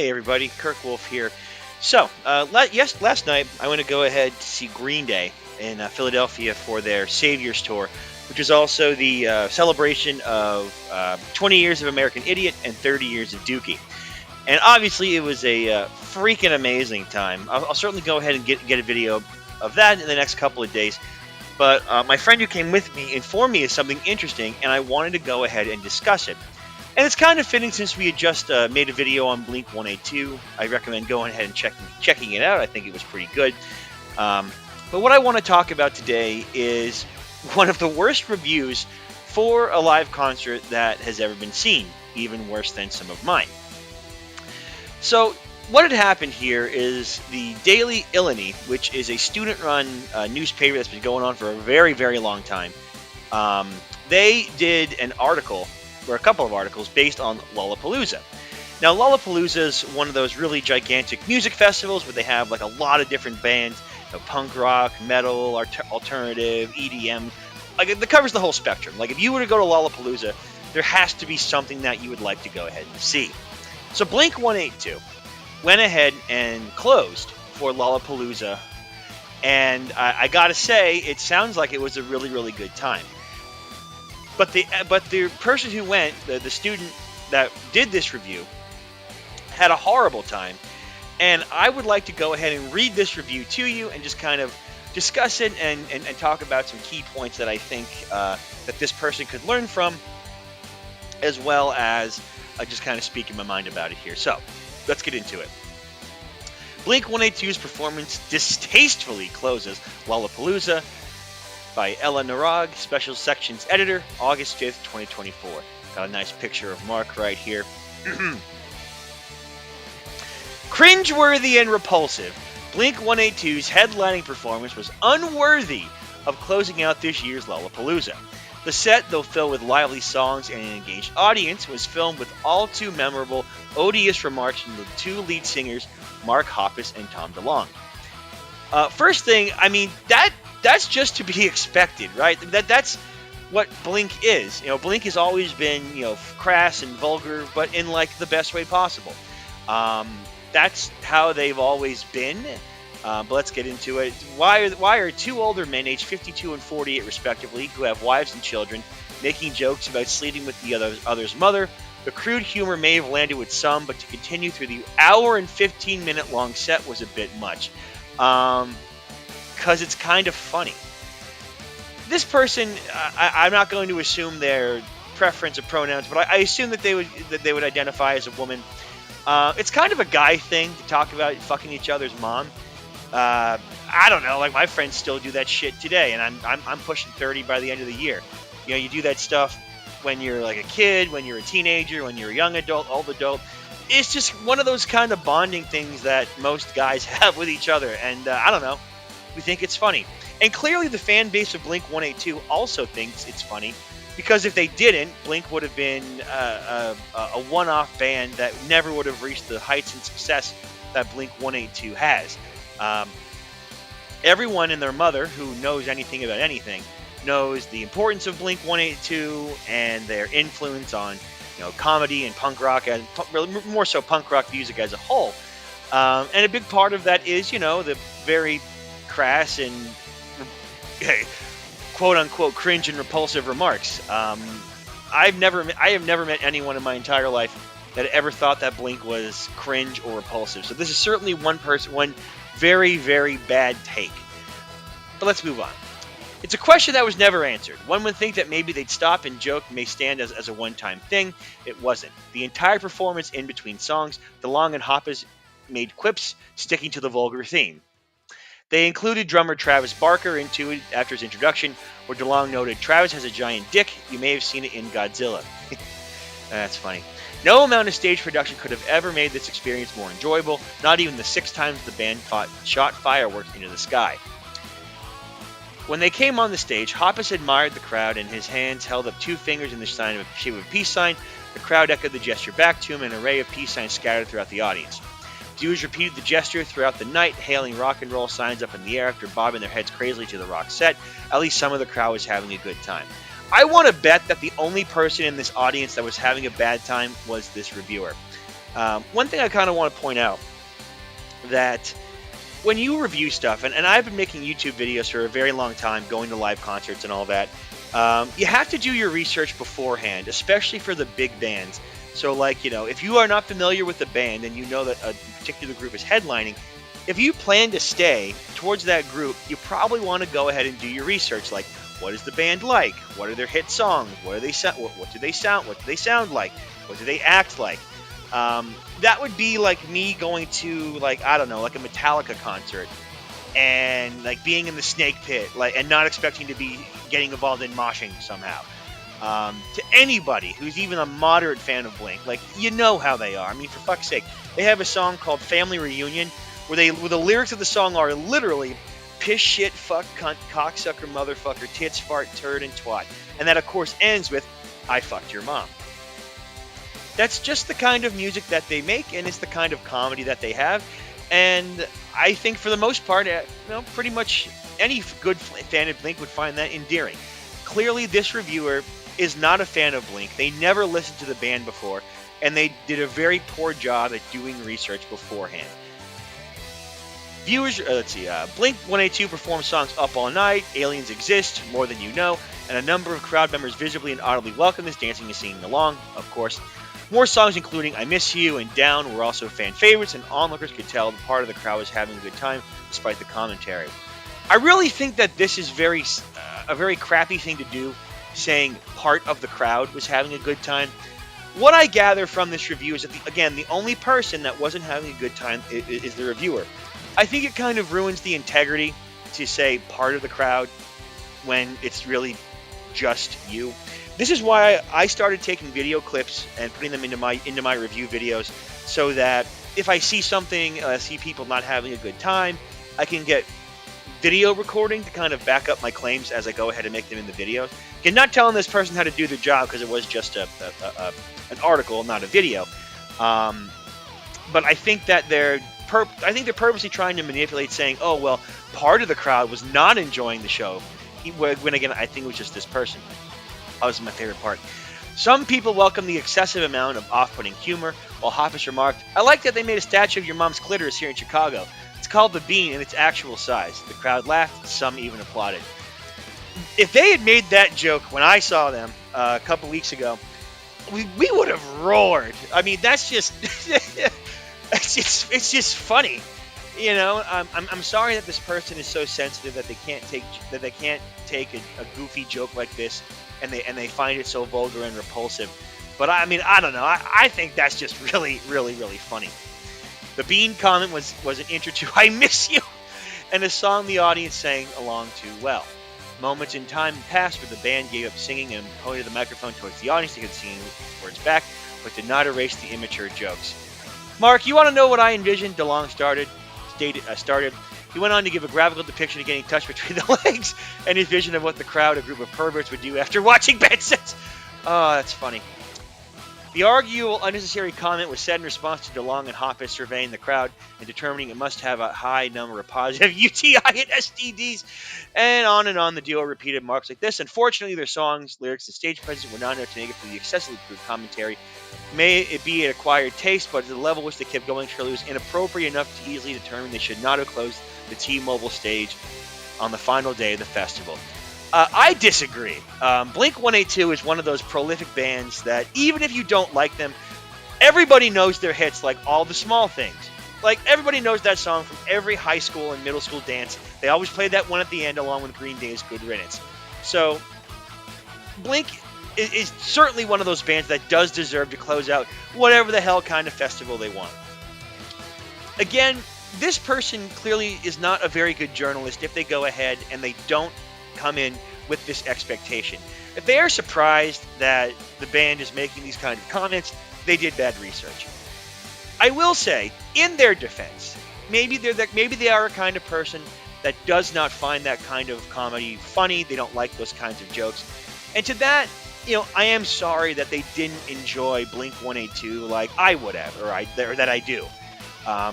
Hey everybody, Kirkwulf here. Last night I went to go ahead to see Green Day in Philadelphia for their Saviors Tour, which is also the celebration of 20 years of American Idiot and 30 years of Dookie. And obviously, it was a freaking amazing time. I'll certainly go ahead and get a video of that in the next couple of days. But my friend who came with me informed me of something interesting, and I wanted to go ahead and discuss it. And it's kind of fitting since we had just made a video on Blink-182. I recommend going ahead and checking it out. I think it was pretty good. But what I want to talk about today is one of the worst reviews for a live concert that has ever been seen, even worse than some of mine. So what had happened here is the Daily Illini, which is a student-run newspaper that's been going on for a very, very long time. They did an article, or a couple of articles, based on Lollapalooza. Now, Lollapalooza is one of those really gigantic music festivals where they have like a lot of different bands, punk rock, metal, alternative, EDM. Like it covers the whole spectrum. Like if you were to go to Lollapalooza, there has to be something that you would like to go ahead and see. So Blink-182 went ahead and closed for Lollapalooza, and I gotta say, it sounds like it was a really, really good time. But the person who went, the student that did this review, had a horrible time, and I would like to go ahead and read this review to you and just kind of discuss it and talk about some key points that I think that this person could learn from, as well as just kind of speaking my mind about it here. So let's get into it. Blink-182's performance distastefully closes Lollapalooza, by Ella Narag, Special Sections Editor, August 5th, 2024. Got a nice picture of Mark right here. Cringeworthy and repulsive, Blink-182's headlining performance was unworthy of closing out this year's Lollapalooza. The set, though filled with lively songs and an engaged audience, was filmed with all too memorable, odious remarks from the two lead singers, Mark Hoppus and Tom DeLonge. First thing, I mean, that's just to be expected, right? That's what Blink is. Blink has always been, crass and vulgar, but in like the best way possible. That's how they've always been. But let's get into it. Why are two older men, aged 52 and 48 respectively, who have wives and children, making jokes about sleeping with the other's mother? The crude humor may have landed with some, but to continue through the hour and 15-minute long set was a bit much. Because it's kind of funny. This person, I'm not going to assume their preference of pronouns, but I assume that they would identify as a woman. It's kind of a guy thing to talk about fucking each other's mom. I don't know, like my friends still do that shit today, and I'm pushing 30 by the end of the year. You do that stuff when you're like a kid, when you're a teenager, when you're a young adult, old adult. It's just one of those kind of bonding things that most guys have with each other, and I don't know. We think it's funny. And clearly the fan base of Blink-182 also thinks it's funny, because if they didn't, Blink would have been a one-off band that never would have reached the heights and success that Blink-182 has. Everyone and their mother who knows anything about anything knows the importance of Blink-182 and their influence on comedy and punk rock, and more so punk rock music as a whole. And a big part of that is, the very crass and quote-unquote cringe and repulsive remarks. I have never met anyone in my entire life that ever thought that Blink was cringe or repulsive. So this is certainly one very, very bad take. But let's move on. It's a question that was never answered. One would think that maybe they'd stop and joke may stand as a one-time thing. It wasn't. The entire performance in between songs, DeLonge and Hoppus made quips sticking to the vulgar theme. They included drummer Travis Barker into it after his introduction, where DeLonge noted, "Travis has a giant dick. You may have seen it in Godzilla." That's funny. No amount of stage production could have ever made this experience more enjoyable, not even the 6 times the band shot fireworks into the sky. When they came on the stage, Hoppus admired the crowd, and his hands held up 2 fingers in the shape of a peace sign. The crowd echoed the gesture back to him, and an array of peace signs scattered throughout the audience. Viewers repeated the gesture throughout the night, hailing rock and roll signs up in the air after bobbing their heads crazily to the rock set. At least some of the crowd was having a good time. I want to bet that the only person in this audience that was having a bad time was this reviewer. One thing I kind of want to point out that when you review stuff, and I've been making YouTube videos for a very long time, going to live concerts and all that, you have to do your research beforehand, especially for the big bands. So, like, if you are not familiar with the band and you know that a particular group is headlining, if you plan to stay towards that group, you probably want to go ahead and do your research. Like, what is the band like? What are their hit songs? What do they sound? What do they sound? What do they sound like? What do they act like? That would be like me going to, like, I don't know, like a Metallica concert and like being in the snake pit, like, and not expecting to be getting involved in moshing somehow. To anybody who's even a moderate fan of Blink, like, you know how they are. I mean, for fuck's sake, they have a song called "Family Reunion" where the lyrics of the song are literally piss, shit, fuck, cunt, cocksucker, motherfucker, tits, fart, turd, and twat, and that of course ends with "I fucked your mom." That's just the kind of music that they make, and it's the kind of comedy that they have. And I think for the most part, pretty much any good fan of Blink would find that endearing. Clearly, this reviewer is not a fan of Blink. They never listened to the band before, and they did a very poor job at doing research beforehand. Viewers, Blink-182 performed songs Up All Night, Aliens Exist, More Than You Know, and a number of crowd members visibly and audibly welcomed this, dancing and singing along, of course. More songs, including I Miss You and Down, were also fan favorites, and onlookers could tell the part of the crowd was having a good time, despite the commentary. I really think that this is a very crappy thing to do, saying part of the crowd was having a good time. What I gather from this review is that, the only person that wasn't having a good time is the reviewer. I think it kind of ruins the integrity to say part of the crowd when it's really just you. This is why I started taking video clips and putting them into my review videos, so that if I see something, see people not having a good time, I can get video recording to kind of back up my claims as I go ahead and make them in the videos. Again, not telling this person how to do their job, because it was just an article, not a video. But I think that they're purposely trying to manipulate, saying, "Oh, well, part of the crowd was not enjoying the show," when again, I think it was just this person. That was my favorite part. Some people welcome the excessive amount of off-putting humor, while Hoppus remarked, "I like that they made a statue of your mom's clitoris here in Chicago. It's called the Bean in its actual size." The crowd laughed. Some even applauded. If they had made that joke when I saw them a couple weeks ago, we would have roared. I mean, that's just it's just funny. I'm sorry that this person is so sensitive that they can't take a goofy joke like this, and they find it so vulgar and repulsive. But I mean, I don't know. I think that's just really, really, really funny. The Bean comment was an intro to "I Miss You," and a song the audience sang along to well. Moments in time passed where the band gave up singing and pointed the microphone towards the audience to get singing words back, but did not erase the immature jokes. "Mark, you want to know what I envisioned?" DeLong started. He went on to give a graphical depiction of getting touched between the legs and his vision of what the crowd, a group of perverts, would do after watching bad sets. Oh, that's funny. The arguable, unnecessary comment was said in response to DeLong and Hoppus surveying the crowd and determining it must have a high number of positive UTI and STDs. And on the duo repeated marks like this. Unfortunately, their songs, lyrics, and stage presence were not enough to make it for the excessively crude commentary. May it be an acquired taste, but at the level which they kept going, surely was inappropriate enough to easily determine they should not have closed the T-Mobile stage on the final day of the festival. I disagree. Blink-182 is one of those prolific bands that even if you don't like them, everybody knows their hits, like All the Small Things. Like, everybody knows that song from every high school and middle school dance. They always play that one at the end along with Green Day's Good Riddance. So, Blink is certainly one of those bands that does deserve to close out whatever the hell kind of festival they want. Again, this person clearly is not a very good journalist if they go ahead and they don't come in with this expectation. If they are surprised that the band is making these kind of comments, they did bad research. I will say, in their defense, maybe they are a kind of person that does not find that kind of comedy funny. They don't like those kinds of jokes. And to that, I am sorry that they didn't enjoy Blink-182 like I would have, or that I do.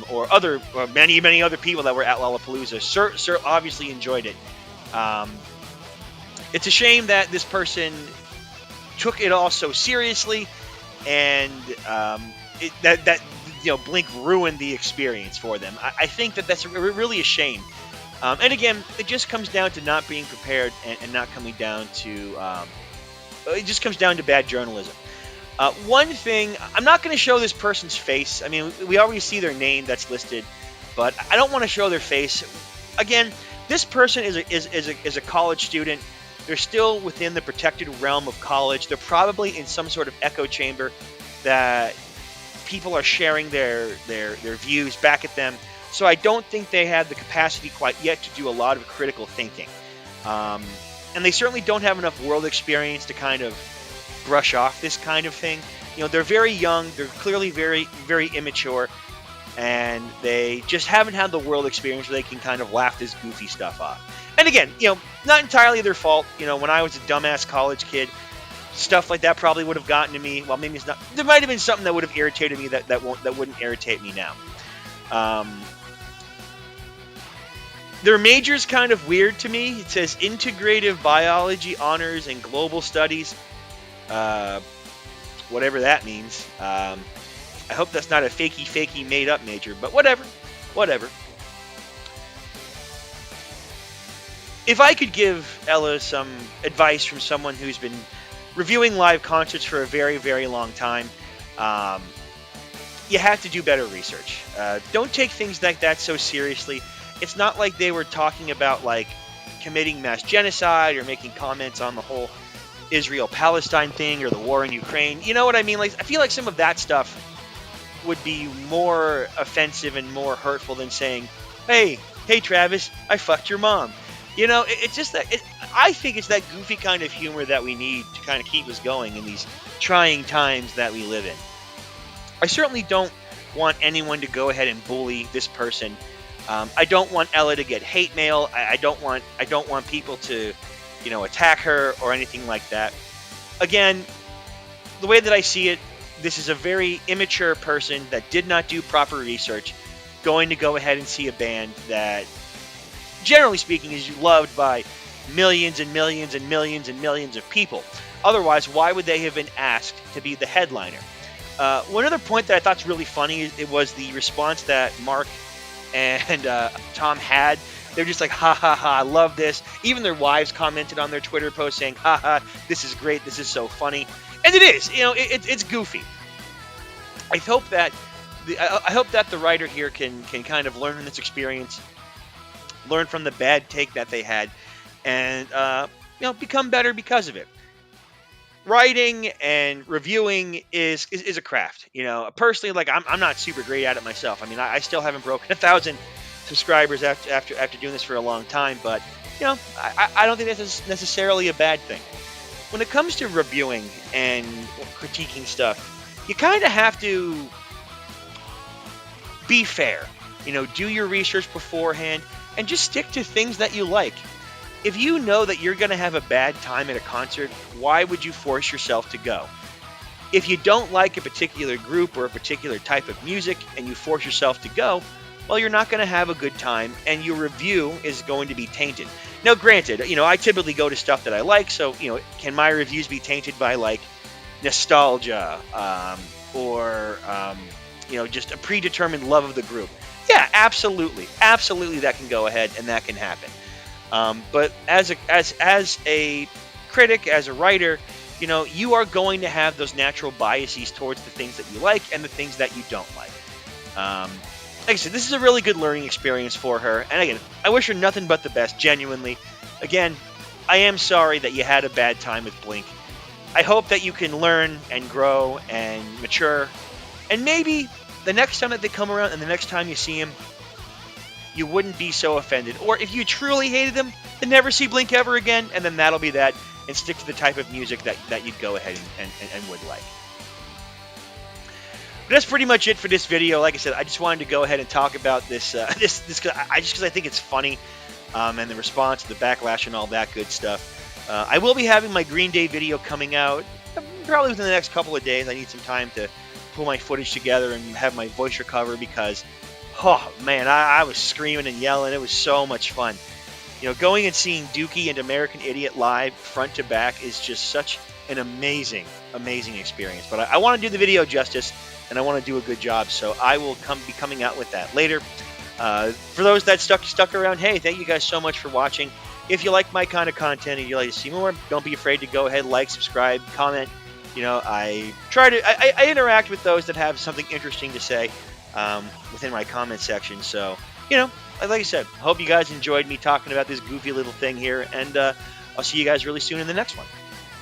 Or many, many other people that were at Lollapalooza obviously enjoyed it. It's a shame that this person took it all so seriously and that Blink ruined the experience for them. I think that's really a shame. And again, it just comes down to not being prepared and not coming down to it just comes down to bad journalism. One thing, I'm not going to show this person's face. I mean, we already see their name that's listed, but I don't want to show their face. Again, this person is a college student. They're still within the protected realm of college. They're probably in some sort of echo chamber that people are sharing their views back at them. So I don't think they have the capacity quite yet to do a lot of critical thinking. And they certainly don't have enough world experience to kind of brush off this kind of thing. They're very young. They're clearly very, very immature. And they just haven't had the world experience where they can kind of laugh this goofy stuff off. And again, not entirely their fault. When I was a dumbass college kid, stuff like that probably would have gotten to me. Well, maybe it's not. There might have been something that would have irritated me that wouldn't irritate me now. Their major's kind of weird to me. It says Integrative Biology Honors and Global Studies. Whatever that means. I hope that's not a fakey made up major, but whatever. If I could give Ella some advice from someone who's been reviewing live concerts for a very, very long time, you have to do better research. Don't take things like that so seriously. It's not like they were talking about like committing mass genocide or making comments on the whole Israel-Palestine thing or the war in Ukraine. You know what I mean? Like, I feel like some of that stuff would be more offensive and more hurtful than saying, hey Travis, I fucked your mom. It's just that I think it's that goofy kind of humor that we need to kind of keep us going in these trying times that we live in. I certainly don't want anyone to go ahead and bully this person. I don't want Ella to get hate mail. I don't want people to, attack her or anything like that. Again, the way that I see it, this is a very immature person that did not do proper research, going to go ahead and see a band that, generally speaking, is loved by millions and millions and millions and millions of people. Otherwise, why would they have been asked to be the headliner? One other point that I thought was really funny, it was the response that Mark and Tom had. They're just like, ha ha ha, I love this. Even their wives commented on their Twitter post saying, ha ha, this is great, this is so funny. And it is, it's goofy. I hope that the writer here can kind of learn from this experience, learn from the bad take that they had, and become better because of it. Writing and reviewing is a craft. Personally, like I'm not super great at it myself. I mean, I still haven't broken 1,000 subscribers after doing this for a long time. But I don't think that's necessarily a bad thing. When it comes to reviewing and critiquing stuff, you kind of have to be fair. Do your research beforehand and just stick to things that you like. If you know that you're going to have a bad time at a concert, why would you force yourself to go? If you don't like a particular group or a particular type of music and you force yourself to go, well, you're not going to have a good time and your review is going to be tainted. Now, granted, I typically go to stuff that I like, so, can my reviews be tainted by, like, nostalgia or just a predetermined love of the group? Yeah, absolutely. Absolutely that can go ahead and that can happen. But as a critic, as a writer, you are going to have those natural biases towards the things that you like and the things that you don't like. Like I said, this is a really good learning experience for her. And again, I wish her nothing but the best, genuinely. Again, I am sorry that you had a bad time with Blink. I hope that you can learn and grow and mature. And maybe the next time that they come around and the next time you see them, you wouldn't be so offended. Or if you truly hated them, then never see Blink ever again, and then that'll be that, and stick to the type of music that you'd go ahead and would like. But that's pretty much it for this video. Like I said, I just wanted to go ahead and talk about this because I think it's funny, and the response, the backlash, and all that good stuff. I will be having my Green Day video coming out probably within the next couple of days. I need some time to pull my footage together and have my voice recover because, oh man, I was screaming and yelling. It was so much fun. Going and seeing Dookie and American Idiot live front to back is just such an amazing amazing experience. But I want to do the video justice, and I want to do a good job, so I will be coming out with that later. For those that stuck around, hey, thank you guys so much for watching. If you like my kind of content and you like to see more, don't be afraid to go ahead, like, subscribe, comment. I try to I interact with those that have something interesting to say within my comment section. So, like I said, I hope you guys enjoyed me talking about this goofy little thing here, and I'll see you guys really soon in the next one.